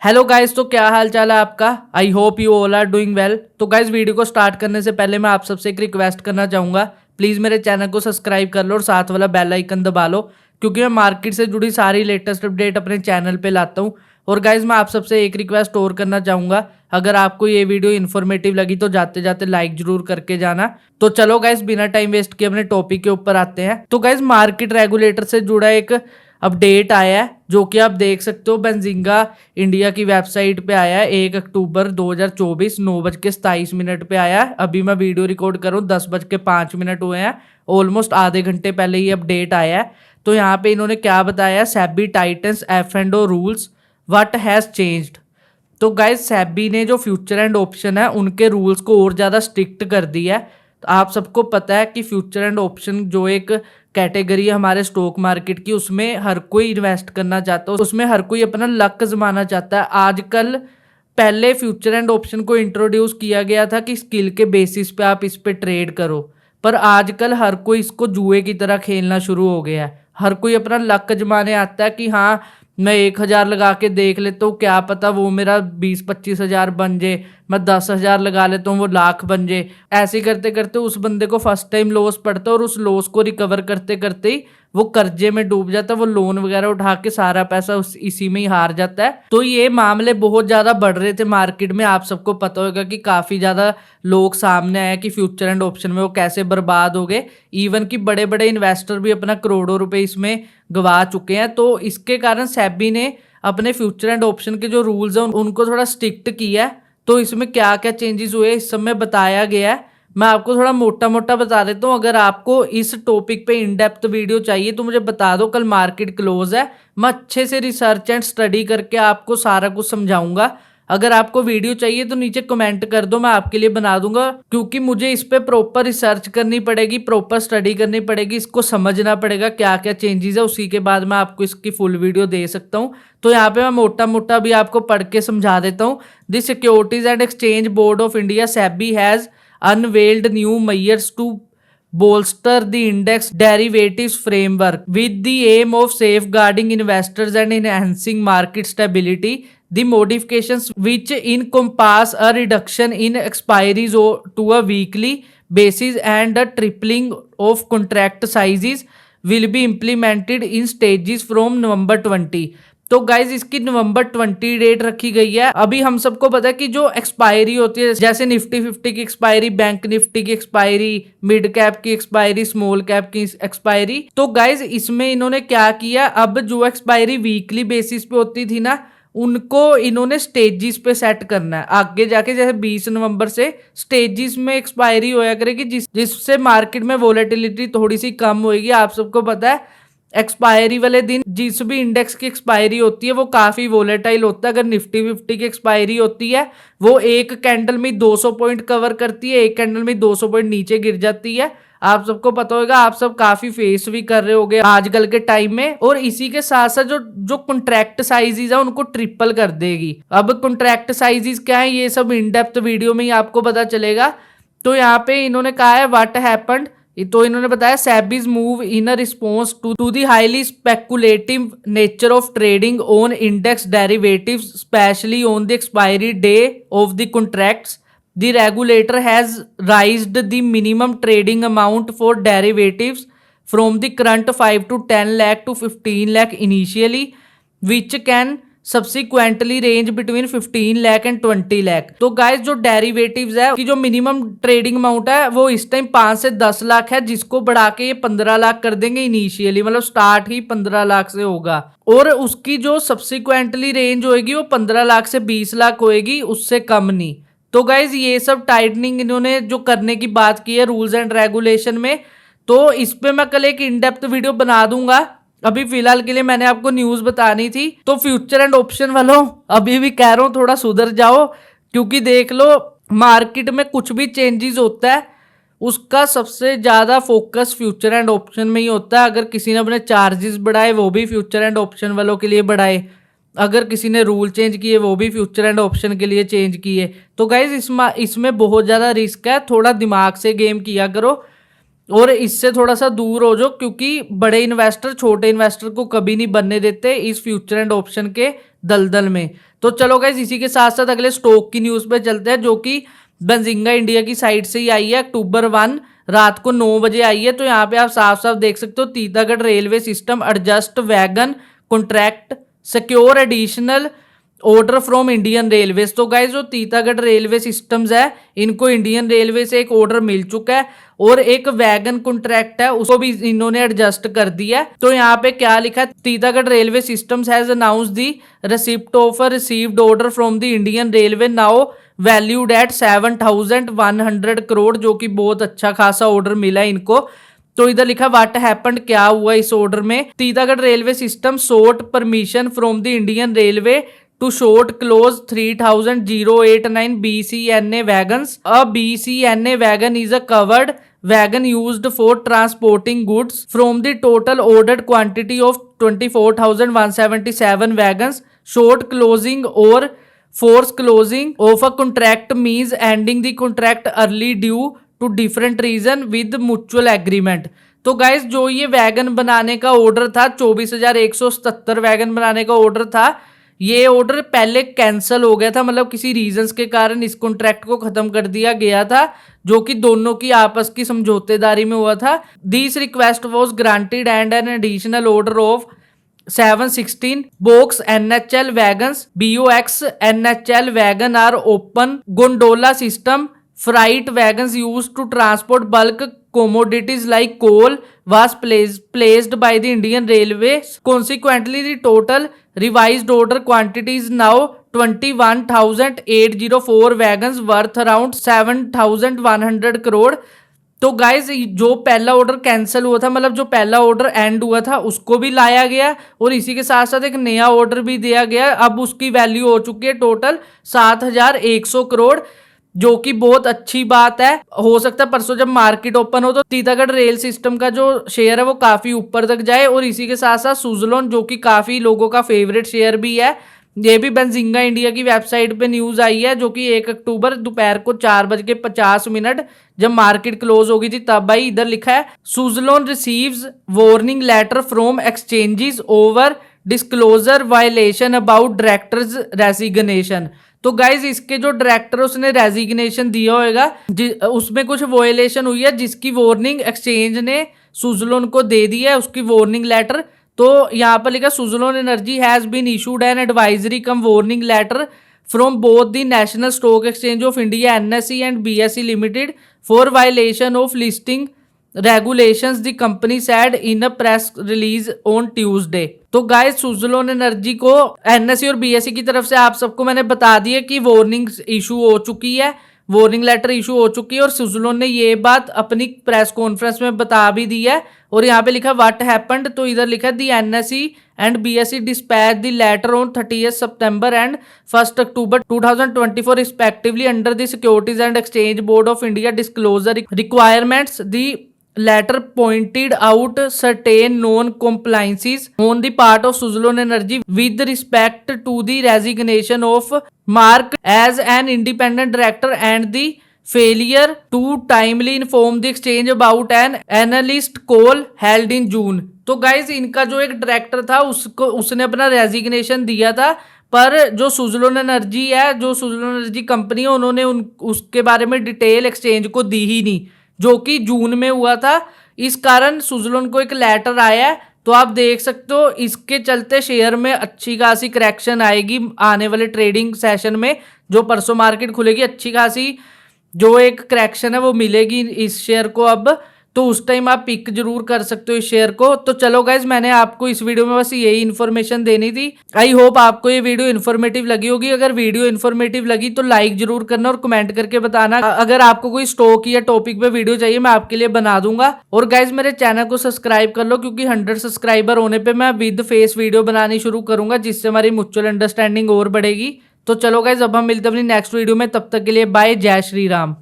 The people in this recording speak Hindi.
हेलो गाइस, तो क्या हाल चाल है आपका। I hope you all are doing well. तो गाइस, वीडियो को स्टार्ट करने से पहले मैं आप सबसे एक रिक्वेस्ट करना चाहूँगा। प्लीज़ मेरे चैनल को सब्सक्राइब कर लो और साथ वाला बेल आइकन दबा लो, क्योंकि मैं मार्केट से जुड़ी सारी लेटेस्ट अपडेट अपने चैनल पे लाता हूँ। और गाइस, मैं आप सबसे एक रिक्वेस्ट और करना चाहूँगा, अगर आपको ये वीडियो इन्फॉर्मेटिव लगी तो जाते जाते लाइक जरूर करके जाना। तो चलो गाइस, बिना टाइम वेस्ट किए अपने टॉपिक के ऊपर आते हैं। तो गाइस, मार्केट रेगुलेटर से जुड़ा एक अपडेट आया है, जो कि आप देख सकते हो बेंजिंगा इंडिया की वेबसाइट पे आया है। 1 अक्टूबर 2024 9:27 पे आया है। अभी मैं वीडियो रिकॉर्ड करूँ 10:05 हुए हैं। ऑलमोस्ट आधे घंटे पहले ये अपडेट आया है। तो यहाँ पे इन्होंने क्या बताया, SEBI titans F&O rules, what has changed. तो गाइस, सेबी ने जो फ्यूचर एंड ऑप्शन है उनके रूल्स को और ज़्यादा स्ट्रिक्ट कर दिया है। तो आप सबको पता है कि फ्यूचर एंड ऑप्शन जो एक कैटेगरी है हमारे स्टॉक मार्केट की, उसमें हर कोई इन्वेस्ट करना चाहता है, उसमें हर कोई अपना लक जमाना चाहता है आजकल। पहले फ्यूचर एंड ऑप्शन को इंट्रोड्यूस किया गया था कि स्किल के बेसिस पे आप इस पे ट्रेड करो, पर आजकल हर कोई इसको जुए की तरह खेलना शुरू हो गया है। हर कोई अपना लक जमाने आता है कि हाँ, मैं 1,000 लगा के देख लेता हूँ, क्या पता वो मेरा 20-25 हज़ार बन जाए। मैं 10,000 लगा लेता हूँ, वो लाख बन जाए। ऐसे करते करते उस बंदे को फर्स्ट टाइम लॉस पड़ता है और उस लॉस को रिकवर करते करते ही वो कर्जे में डूब जाता है। वो लोन वगैरह उठा के सारा पैसा इसी में ही हार जाता है। तो ये मामले बहुत ज्यादा बढ़ रहे थे मार्केट में। आप सबको पता होगा कि काफी ज्यादा लोग सामने आए कि फ्यूचर एंड ऑप्शन में वो कैसे बर्बाद हो गए। इवन कि बड़े बड़े इन्वेस्टर भी अपना करोड़ों रुपए इसमें गवा चुके हैं। तो इसके कारण सेबी ने अपने फ्यूचर एंड ऑप्शन के जो रूल्स हैं उनको थोड़ा स्ट्रिक्ट किया है। तो इसमें क्या क्या चेंजेस हुए इस समय बताया गया है। मैं आपको थोड़ा मोटा मोटा बता देता हूँ। अगर आपको इस टॉपिक पे इन डेप्थ वीडियो चाहिए तो मुझे बता दो, कल मार्केट क्लोज है, मैं अच्छे से रिसर्च एंड स्टडी करके आपको सारा कुछ समझाऊंगा। अगर आपको वीडियो चाहिए तो नीचे कमेंट कर दो, मैं आपके लिए बना दूंगा, क्योंकि मुझे इस पे प्रॉपर रिसर्च करनी पड़ेगी, प्रॉपर स्टडी करनी पड़ेगी, इसको समझना पड़ेगा क्या क्या चेंजेस है, उसी के बाद मैं आपको इसकी फुल वीडियो दे सकता हूँ। तो यहाँ पे मैं मोटा मोटा भी आपको पढ़ के समझा देता हूँ। The securities and exchange board of India SEBI has unveiled new measures to bolster the index derivatives framework with the aim of safeguarding investors and enhancing market stability. The modifications, which encompass a reduction in expiries to a weekly basis and a tripling of contract sizes, will be implemented in stages from November 20। तो गाइज, इसकी नवंबर 20 डेट रखी गई है। अभी हम सबको पता है कि जो एक्सपायरी होती है, जैसे निफ्टी 50 की एक्सपायरी, बैंक निफ्टी की एक्सपायरी, मिड कैप की एक्सपायरी, स्मॉल कैप की एक्सपायरी। तो गाइज, इसमें इन्होंने क्या किया, अब जो एक्सपायरी वीकली बेसिस पे होती थी ना, उनको इन्होंने स्टेजिस पे सेट करना है। आगे जाके जैसे 20 नवंबर से स्टेजिस में एक्सपायरी होया करेगी, जिससे मार्केट में वोलेटिलिटी थोड़ी सी कम होगी। आप सबको पता है एक्सपायरी वाले दिन जिस भी इंडेक्स की एक्सपायरी होती है वो काफी वोलेटाइल होता है। अगर निफ्टी 50 की एक्सपायरी होती है, वो एक कैंडल में 200 पॉइंट कवर करती है, एक कैंडल में 200 पॉइंट नीचे गिर जाती है। आप सबको पता होगा, आप सब काफी फेस भी कर रहे होगे आजकल के टाइम में। और इसी के साथ साथ जो जो कॉन्ट्रैक्ट साइजेस है उनको ट्रिपल कर देगी। अब कॉन्ट्रैक्ट साइजेस क्या है, ये सब इन डेप्थ वीडियो में ही आपको पता चलेगा। तो यहाँ पे इन्होंने कहा है व्हाट हैपेंड। तो इन्होंने बताया SEBI's move in a response to the highly speculative nature of trading on index derivatives, specially on the expiry day of the contracts. The regulator has raised the minimum trading amount for derivatives from the current 5 to 10 lakh to 15 lakh initially, which can subsequently range between 15 lakh and 20 lakh. तो गाइस, जो डेरिवेटिव्स है कि जो मिनिमम ट्रेडिंग अमाउंट है वो इस टाइम 5 से 10 लाख है, जिसको बढ़ा के ये 15 लाख कर देंगे इनिशियली, मतलब स्टार्ट ही 15 लाख से होगा। और उसकी जो सब्सिक्वेंटली रेंज होगी वो 15 लाख से 20 लाख होगी, उससे कम नहीं। तो गाइज, ये सब टाइटनिंग इन्होंने जो करने की बात की है रूल्स एंड रेगुलेशन में, तो इस पे मैं कल एक इन डेप्थ वीडियो बना दूंगा। अभी फिलहाल के लिए मैंने आपको न्यूज बतानी थी। तो फ्यूचर एंड ऑप्शन वालों, अभी भी कह रहा हूं थोड़ा सुधर जाओ, क्योंकि देख लो मार्केट में कुछ भी चेंजेस होता है उसका सबसे ज्यादा फोकस फ्यूचर एंड ऑप्शन में ही होता है। अगर किसी ने अपने चार्जेस बढ़ाए वो भी फ्यूचर एंड ऑप्शन वालों के लिए बढ़ाए, अगर किसी ने रूल चेंज किए वो भी फ्यूचर एंड ऑप्शन के लिए चेंज किए। तो गाइज, इसमें बहुत ज़्यादा रिस्क है, थोड़ा दिमाग से गेम किया करो। और इससे थोड़ा सा दूर हो जाओ, क्योंकि बड़े इन्वेस्टर छोटे इन्वेस्टर को कभी नहीं बनने देते इस फ्यूचर एंड ऑप्शन के दलदल में। तो चलो गाइस, इसी के साथ साथ अगले स्टॉक की न्यूज पे चलते हैं, जो कि बेंजिंगा इंडिया की साइड से ही आई है। अक्टूबर 1 रात को 9 बजे आई है। तो यहाँ पे आप साफ साफ देख सकते हो, Titagarh railway system adjust wagon contract secure additional order from Indian railways. तो गाइज जो तीतागढ़ रेलवे सिस्टम्स है, इनको इंडियन रेलवे से एक ऑर्डर मिल चुका है और एक वैगन कॉन्ट्रैक्ट है, उसको भी इन्होंने एडजस्ट कर दिया है। तो यहाँ पे क्या लिखा है, Titagarh railway systems has announce the receipt of a received order from the Indian railway now valued at 7,100 crore, जो कि बहुत अच्छा खासा ऑर्डर मिला है इनको। तो इधर लिखा व्हाट हैपेंड, क्या हुआ इस ऑर्डर में। Titagarh railway system sought permission from the Indian railway to short close 30,089 BCNA wagons. A BCNA wagon is a covered wagon used for transporting goods from the total ordered quantity of 24,177 wagons. Short closing or forced closing of a contract means ending the contract early due to different reason with mutual agreement. तो गाइस जो ये वैगन बनाने का ऑर्डर था, 24,177 वैगन बनाने का ऑर्डर था, ये ऑर्डर पहले कैंसिल हो गया था, मतलब किसी रीजंस के कारण इस कॉन्ट्रैक्ट को खत्म कर दिया गया था, जो कि दोनों की आपस की समझौतेदारी में हुआ था। This request was granted and an additional order of 716 box NHL wagons. BOX NHL wagon are open gondola system freight wagons used to transport bulk commodities like coal was placed by the Indian Railways. Consequently, the total revised order quantity is now 21,804 wagons worth around 7,100 crore. तो गाइज जो पहला ऑर्डर कैंसिल हुआ था, मतलब जो पहला ऑर्डर एंड हुआ था, उसको भी लाया गया और इसी के साथ साथ एक नया ऑर्डर भी दिया गया। अब उसकी वैल्यू हो चुकी है टोटल 7,100 करोड़, जो कि बहुत अच्छी बात है। हो सकता है परसों जब मार्केट ओपन हो तो तीतागढ़ रेल सिस्टम का जो शेयर है वो काफी ऊपर तक जाए। और इसी के साथ साथ सुजलोन, जो कि काफी लोगों का फेवरेट शेयर भी है, ये भी बेंजिंगा इंडिया की वेबसाइट पे न्यूज आई है, जो कि 1 अक्टूबर दोपहर को 4:50 जब मार्केट क्लोज होगी थी तब आई। इधर लिखा है Suzlon receives warning letter from exchanges over disclosure violation about directors resignation. तो गाइज इसके जो डायरेक्टर उसने रेजिग्नेशन दिया होगा, उसमें कुछ वायलेशन हुई है, जिसकी वार्निंग एक्सचेंज ने सुजलोन को दे दी है, उसकी वार्निंग लेटर। तो यहाँ पर लिखा Suzlon energy has been issued an advisory cum warning letter from both the National Stock Exchange of India NSE and BSE limited for violation of listing regulations the company said in a press release on Tuesday। तो गाइस सुजलोन एनर्जी को NSE और BSE की तरफ से आप सबको मैंने बता दिया कि वार्निंग इशू हो चुकी है, वार्निंग लेटर इशू हो चुकी है, और सुजलोन ने ये बात अपनी प्रेस कॉन्फ्रेंस में बता भी दी है। और यहाँ पे लिखा व्हाट हैपेंड, तो इधर लिखा दी NSE and BSE dispatched the letter on 30th September and 1st October 2024 respectively under the Securities and Exchange Board of India disclosure requirements। The letter pointed out certain non-compliances on the part of Suzlon Energy with respect to the resignation of Mark as an independent director and the failure to timely inform the exchange about an analyst call held in June। तो गाइज इनका जो एक डायरेक्टर था उसने अपना रेजिग्नेशन दिया था, पर जो सुजलोन एनर्जी है, जो सुजलोन एनर्जी कंपनी है, उन्होंने उसके बारे में डिटेल एक्सचेंज को दी ही नहीं, जो कि जून में हुआ था। इस कारण सुजलोन को एक लेटर आया है। तो आप देख सकते हो इसके चलते शेयर में अच्छी खासी करेक्शन आएगी आने वाले ट्रेडिंग सेशन में। जो परसों मार्केट खुलेगी, अच्छी खासी जो एक करेक्शन है वो मिलेगी इस शेयर को अब। तो उस टाइम आप पिक जरूर कर सकते हो इस शेयर को। तो चलो गाइज, मैंने आपको इस वीडियो में बस यही इन्फॉर्मेशन देनी थी। आई होप आपको ये वीडियो इन्फॉर्मेटिव लगी होगी। अगर वीडियो इन्फॉर्मेटिव लगी तो लाइक जरूर करना और कमेंट करके बताना। अगर आपको कोई स्टॉक या टॉपिक पे वीडियो चाहिए, मैं आपके लिए बना दूंगा। और गाइज मेरे चैनल को सब्सक्राइब कर लो, क्योंकि 100 सब्सक्राइबर होने पर मैं विद फेस वीडियो बनानी शुरू करूंगा, जिससे हमारी म्यूचुअल अंडरस्टैंडिंग और बढ़ेगी। तो चलो गाइज, अब हम मिलते हैं अपनी नेक्स्ट वीडियो में। तब तक के लिए बाय, जय श्री राम।